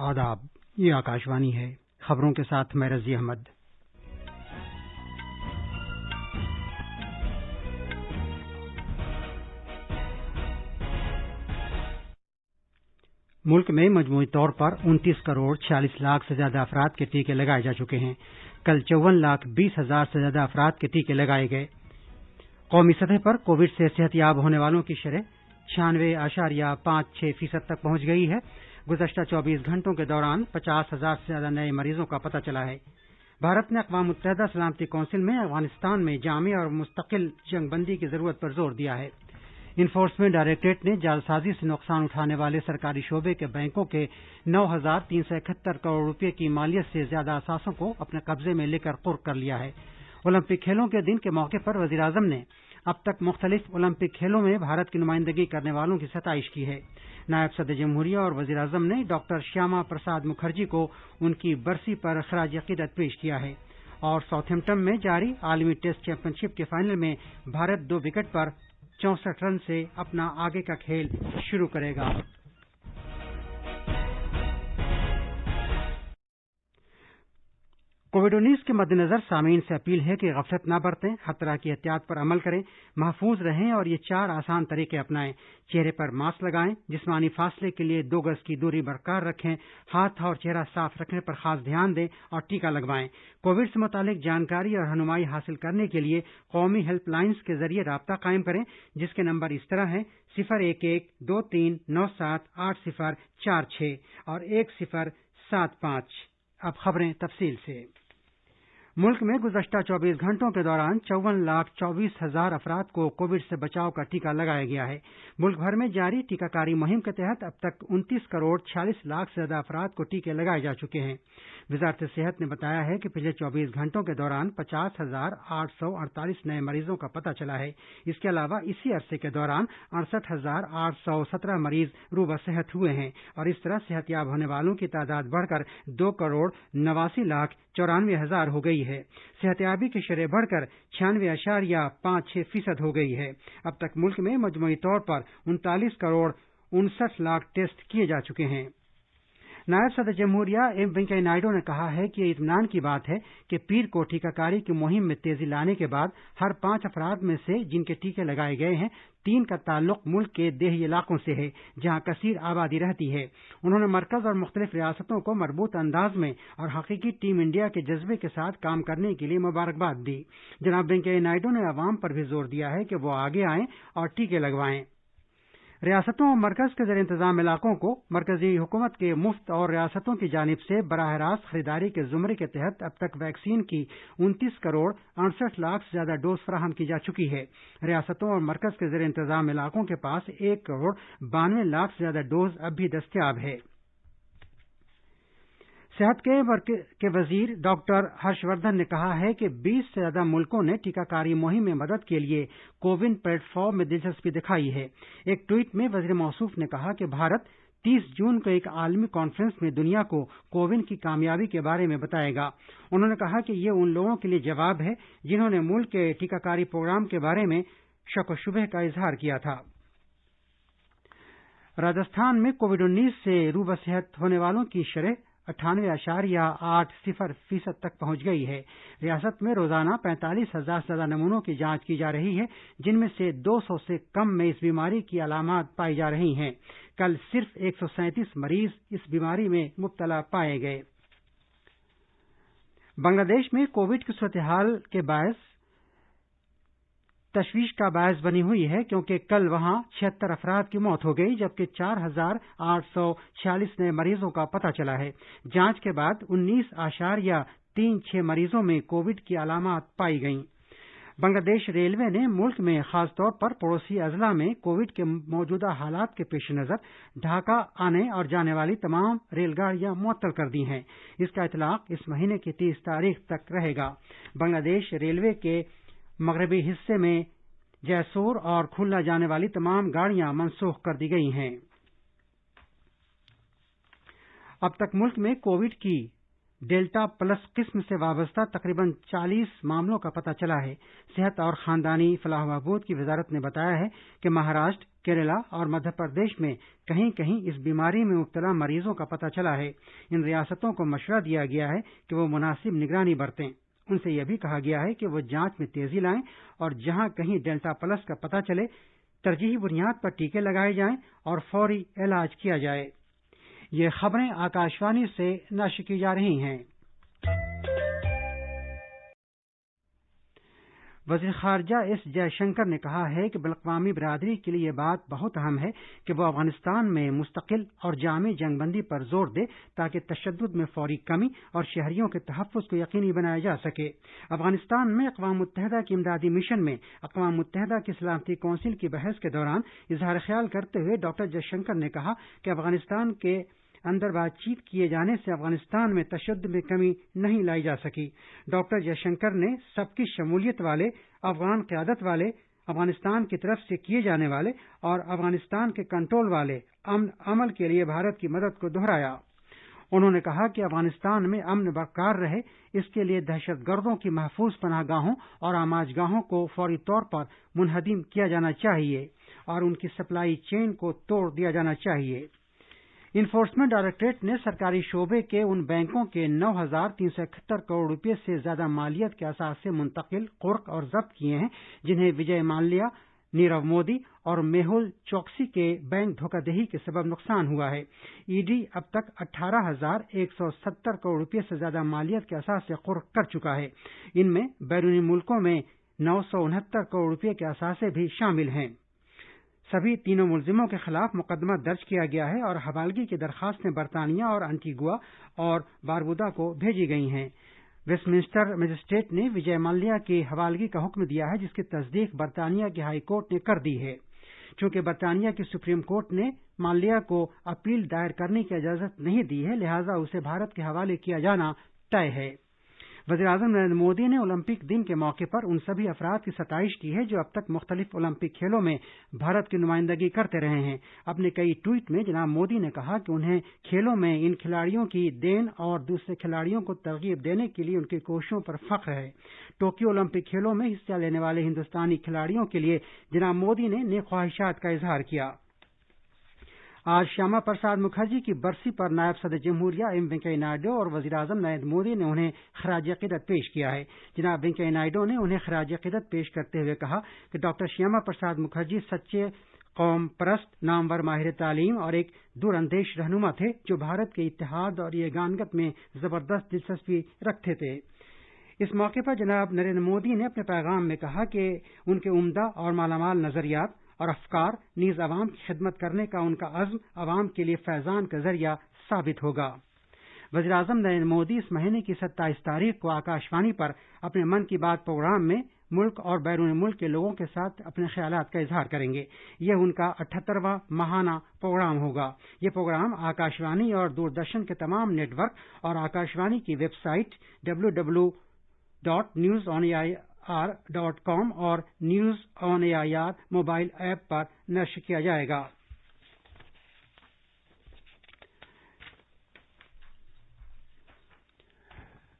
آداب، یہ آکاشوانی ہے۔ خبروں کے ساتھ میں رضی احمد۔ ملک میں مجموعی طور پر 29 کروڑ 46 لاکھ سے زیادہ افراد کے ٹیکے لگائے جا چکے ہیں۔ کل 54 لاکھ 20 ہزار سے زیادہ افراد کے ٹیکے لگائے گئے۔ قومی سطح پر کووڈ سے صحت یاب ہونے والوں کی شرح 96.56% تک پہنچ گئی ہے۔ گزشتہ 24 گھنٹوں کے دوران 50,000 سے زیادہ نئے مریضوں کا پتہ چلا ہے۔ بھارت نے اقوام متحدہ سلامتی کونسل میں افغانستان میں جامع اور مستقل جنگ بندی کی ضرورت پر زور دیا ہے۔ انفورسمنٹ ڈائریکٹوریٹ نے جعلسازی سے نقصان اٹھانے والے سرکاری شعبے کے بینکوں کے 9,371 کروڑ روپے کی مالیت سے زیادہ اثاثوں کو اپنے قبضے میں لے کر قرق کر لیا ہے۔ اولمپک کھیلوں کے دن کے موقع پر وزیر اعظم نے اب تک مختلف اولمپک کھیلوں میں بھارت کی نمائندگی کرنے والوں کی ستائش کی ہے۔ نائب صدر جمہوریہ اور وزیر اعظم نے ڈاکٹر شیاما پرساد مکھرجی کو ان کی برسی پر خراج عقیدت پیش کیا ہے۔ اور ساؤتھ ہیمپٹن میں جاری عالمی ٹیسٹ چیمپئن شپ کے فائنل میں بھارت 2 وکٹ پر 64 رن سے اپنا آگے کا کھیل شروع کرے گا۔ کووڈ-19 کے مد نظر سامعین سے اپیل ہے کہ غفلت نہ برتیں، ہر طرح کی احتیاط پر عمل کریں، محفوظ رہیں اور یہ 4 آسان طریقے اپنائیں۔ چہرے پر ماسک لگائیں، جسمانی فاصلے کے لیے 2 گز کی دوری برقرار رکھیں، ہاتھ اور چہرہ صاف رکھنے پر خاص دھیان دیں اور ٹیکہ لگوائیں۔ کووڈ سے متعلق جانکاری اور رہنمائی حاصل کرنے کے لیے قومی ہیلپ لائنز کے ذریعے رابطہ قائم کریں، جس کے نمبر اس طرح ہیں 011-2397-8046 اور 1075۔ اب خبریں تفصیل سے۔ ملک میں گزشتہ 24 گھنٹوں کے دوران 54,24,000 افراد کو کووڈ سے بچاؤ کا ٹیکہ لگایا گیا ہے۔ ملک بھر میں جاری ٹیکہ کاری مہم کے تحت اب تک 29 کروڑ 46 لاکھ سے زیادہ افراد کو ٹیکے لگائے جا چکے ہیں۔ وزارت صحت نے بتایا ہے کہ پچھلے 24 گھنٹوں کے دوران 50,848 نئے مریضوں کا پتہ چلا ہے۔ اس کے علاوہ اسی عرصے کے دوران 68,817 مریض روبہ صحت ہوئے ہیں اور اس طرح صحت یاب ہونے والوں کی تعداد بڑھ کر 2 کروڑ 89 لاکھ 94 ہزار ہو گئی ہے۔ صحت یابی کی شرح بڑھ کر 96.56% ہو گئی ہے۔ اب تک ملک میں مجموعی طور پر 39 کروڑ 59 لاکھ ٹیسٹ کیے جا چکے ہیں۔ نائب صدر جمہوریہ ایم وینکیا نائیڈو نے کہا ہے کہ یہ اطمینان کی بات ہے کہ پیر کو ٹیکہ کاری کی مہم میں تیزی لانے کے بعد ہر 5 افراد میں سے جن کے ٹیکے لگائے گئے ہیں 3 کا تعلق ملک کے دیہی علاقوں سے ہے جہاں کثیر آبادی رہتی ہے۔ انہوں نے مرکز اور مختلف ریاستوں کو مربوط انداز میں اور حقیقی ٹیم انڈیا کے جذبے کے ساتھ کام کرنے کے لیے مبارکباد دی۔ جناب وینکیا نائیڈو نے عوام پر بھی زور دیا ہے کہ وہ آگے آئیں اور ٹیکے لگوائیں۔ ریاستوں اور مرکز کے زیر انتظام علاقوں کو مرکزی حکومت کے مفت اور ریاستوں کی جانب سے براہ راست خریداری کے زمرے کے تحت اب تک ویکسین کی 29 کروڑ 68 لاکھ سے زیادہ ڈوز فراہم کی جا چکی ہے۔ ریاستوں اور مرکز کے زیر انتظام علاقوں کے پاس 1 کروڑ 92 لاکھ سے زیادہ ڈوز اب بھی دستیاب ہے۔ صحت کے وزیر ڈاکٹر ہرش وردھن نے کہا ہے کہ 20 سے زیادہ ملکوں نے ٹیکہ کاری مہم میں مدد کے لیے کوون پلیٹ فارم میں دلچسپی دکھائی ہے۔ ایک ٹویٹ میں وزیر موصوف نے کہا کہ بھارت 30 جون کو ایک عالمی کانفرنس میں دنیا کو کوون کی کامیابی کے بارے میں بتائے گا۔ انہوں نے کہا کہ یہ ان لوگوں کے لیے جواب ہے جنہوں نے ملک کے ٹیکہ کاری پروگرام کے بارے میں شک و شبہ کا اظہار کیا تھا۔ راجستھان میں کووڈ-19 سے روبہ صحت ہونے والوں کی شرح 98.80% تک پہنچ گئی ہے۔ ریاست میں روزانہ 45,000 سے زیادہ نمونوں کی جانچ کی جا رہی ہے، جن میں سے 200 سے کم میں اس بیماری کی علامات پائی جا رہی ہیں۔ کل صرف 137 مریض اس بیماری میں مبتلا پائے گئے۔ بنگلہ دیش میں کووڈ کی صورتحال کے باعث تشویش کا باعث بنی ہوئی ہے کیونکہ کل وہاں 76 افراد کی موت ہو گئی جبکہ 4,846 نئے مریضوں کا پتہ چلا ہے۔ جانچ کے بعد 19.36 مریضوں میں کووڈ کی علامات پائی گئیں۔ بنگلہ دیش ریلوے نے ملک میں خاص طور پر پڑوسی اضلاع میں کووڈ کے موجودہ حالات کے پیش نظر ڈھاکہ آنے اور جانے والی تمام ریل گاڑیاں معطل کر دی ہیں۔ اس کا اطلاق اس مہینے کی 30 تاریخ تک رہے گا۔ بنگلہ دیش ریلوے کے مغربی حصے میں جیسور اور کھلنا جانے والی تمام گاڑیاں منسوخ کر دی گئی ہیں۔ اب تک ملک میں کووڈ کی ڈیلٹا پلس قسم سے وابستہ تقریباً 40 معاملوں کا پتہ چلا ہے۔ صحت اور خاندانی فلاح و بہبود کی وزارت نے بتایا ہے کہ مہاراشٹر، کیرلا اور مدھیہ پردیش میں کہیں کہیں اس بیماری میں مبتلا مریضوں کا پتہ چلا ہے۔ ان ریاستوں کو مشورہ دیا گیا ہے کہ وہ مناسب نگرانی برتیں۔ ان سے یہ بھی کہا گیا ہے کہ وہ جانچ میں تیزی لائیں اور جہاں کہیں ڈیلٹا پلس کا پتہ چلے ترجیحی بنیاد پر ٹیکے لگائے جائیں اور فوری علاج کیا جائے۔ یہ خبریں آکاشوانی سے نشر کی جا رہی ہیں۔ وزیر خارجہ ایس جے شنکر نے کہا ہے کہ بین الاقوامی برادری کے لیے یہ بات بہت اہم ہے کہ وہ افغانستان میں مستقل اور جامع جنگ بندی پر زور دے تاکہ تشدد میں فوری کمی اور شہریوں کے تحفظ کو یقینی بنایا جا سکے۔ افغانستان میں اقوام متحدہ کے امدادی مشن میں اقوام متحدہ کی سلامتی کونسل کی بحث کے دوران اظہار خیال کرتے ہوئے ڈاکٹر جے شنکر نے کہا کہ افغانستان کے اندر بات چیت کیے جانے سے افغانستان میں تشدد میں کمی نہیں لائی جا سکی۔ ڈاکٹر جے شنکر نے سب کی شمولیت والے افغان قیادت والے افغانستان کی طرف سے کیے جانے والے اور افغانستان کے کنٹرول والے امن عمل کے لیے بھارت کی مدد کو دہرایا۔ انہوں نے کہا کہ افغانستان میں امن برقرار رہے اس کے لیے دہشت گردوں کی محفوظ پناہ گاہوں اور آماج گاہوں کو فوری طور پر منہدم کیا جانا چاہیے اور ان کی سپلائی چین کو توڑ دیا جانا چاہیے۔ انفورسمنٹ ڈائریکٹوریٹ نے سرکاری شعبے کے ان بینکوں کے 9,371 کروڑ روپے سے زیادہ مالیت کے اثاثے منتقل، قرق اور ضبط کیے ہیں جنہیں وجے مالیا، نیرو مودی اور میہول چوکسی کے بینک دھوکہ دہی کے سبب نقصان ہوا ہے۔ ای ڈی اب تک 18,170 کروڑ روپے سے زیادہ مالیت کے اثاثے قرق کر چکا ہے۔ ان میں بیرونی ملکوں میں 969 کروڑ روپے کے اثاثے بھی شامل ہیں۔ سبھی تینوں ملزموں کے خلاف مقدمہ درج کیا گیا ہے اور حوالگی کی درخواستیں برطانیہ اور انٹیگوا اور باربودا کو بھیجی گئی ہیں۔ ویسٹ منسٹر مجسٹریٹ نے وجے مالیا کی حوالگی کا حکم دیا ہے جس کی تصدیق برطانیہ کی ہائی کورٹ نے کر دی ہے۔ چونکہ برطانیہ کی سپریم کورٹ نے مالیا کو اپیل دائر کرنے کی اجازت نہیں دی ہے لہذا اسے بھارت کے حوالے کیا جانا طے ہے۔ وزیراعظم نریندر مودی نے اولمپک دن کے موقع پر ان سبھی افراد کی ستائش کی ہے جو اب تک مختلف اولمپک کھیلوں میں بھارت کی نمائندگی کرتے رہے ہیں۔ اپنے کئی ٹویٹ میں جناب مودی نے کہا کہ انہیں کھیلوں میں ان کھلاڑیوں کی دین اور دوسرے کھلاڑیوں کو ترغیب دینے کے لیے ان کی کوششوں پر فخر ہے۔ ٹوکیو اولمپک کھیلوں میں حصہ لینے والے ہندوستانی کھلاڑیوں کے لیے جناب مودی نے نیک خواہشات کا اظہار کیا۔ آج شیاما پرساد مکھرجی کی برسی پر نائب صدر جمہوریہ ایم وینکیا نائیڈو اور وزیراعظم نریندر مودی نے انہیں خراج عقیدت پیش کیا ہے۔ جناب وینکیا نائیڈو نے انہیں خراج عقیدت پیش کرتے ہوئے کہا کہ ڈاکٹر شیاما پرساد مکھرجی سچے قوم پرست، نامور ماہر تعلیم اور ایک دور اندیش رہنما تھے جو بھارت کے اتحاد اور یگانگت میں زبردست دلچسپی رکھتے تھے۔ اس موقع پر جناب نریندر مودی نے اپنے پیغام میں کہا کہ ان کے عمدہ اور مالا مال نظریات اور افکار نیز عوام کی خدمت کرنے کا ان کا عزم عوام کے لیے فیضان کا ذریعہ ثابت ہوگا۔ وزیراعظم نریندر مودی اس مہینے کی 27 تاریخ کو آکاشوانی پر اپنے من کی بات پروگرام میں ملک اور بیرون ملک کے لوگوں کے ساتھ اپنے خیالات کا اظہار کریں گے۔ یہ ان کا 78واں ماہانہ پروگرام ہوگا۔ یہ پروگرام آکاشوانی اور دوردرشن کے تمام نیٹ ورک اور آکاشوانی کی ویب سائٹ www.newsonair.com اور news on A I R mobile app پر نشر کیا جائے گا۔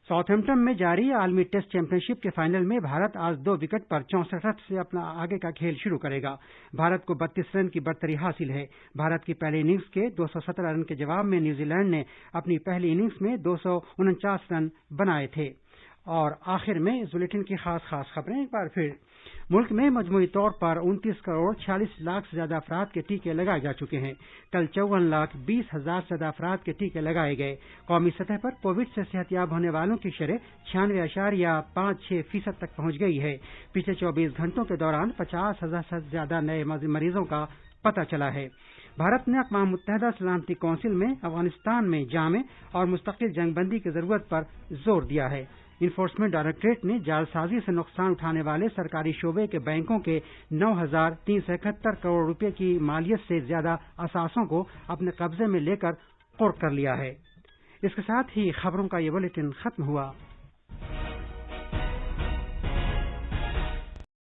ساؤتھ ہیمپٹن میں جاری عالمی ٹیسٹ چیمپئن شپ کے فائنل میں بھارت آج 2 وکٹ پر 64 رن سے اپنا آگے کا کھیل شروع کرے گا۔ بھارت کو 32 رن کی برتری حاصل ہے۔ بھارت کی پہلی اننگز کے 217 رن کے جواب میں نیوزی لینڈ نے اپنی پہلی اننگز میں 249 رن بنائے تھے۔ اور آخر میں اس بلیٹن کی خاص خبریں ایک بار پھر۔ ملک میں مجموعی طور پر 29 کروڑ 46 لاکھ سے زیادہ افراد کے ٹیکے لگائے جا چکے ہیں۔ کل 54 لاکھ 20 ہزار سے زیادہ افراد کے ٹیکے لگائے گئے۔ قومی سطح پر کووڈ سے صحت یاب ہونے والوں کی شرح 96.56% تک پہنچ گئی ہے۔ پچھلے 24 گھنٹوں کے دوران 50,000 سے زیادہ نئے مریضوں کا پتہ چلا ہے۔ بھارت نے اقوام متحدہ سلامتی کونسل میں افغانستان میں جامع اور مستقل جنگ بندی کی ضرورت پر زور دیا ہے۔ انفورسمنٹ ڈائریکٹوریٹ نے جعل سازی سے نقصان اٹھانے والے سرکاری شعبے کے بینکوں کے 9,371 کروڑ روپے کی مالیت سے زیادہ اثاثوں کو اپنے قبضے میں لے کر قرق کر لیا ہے۔ اس کے ساتھ ہی خبروں کا یہ بلیٹن ختم ہوا۔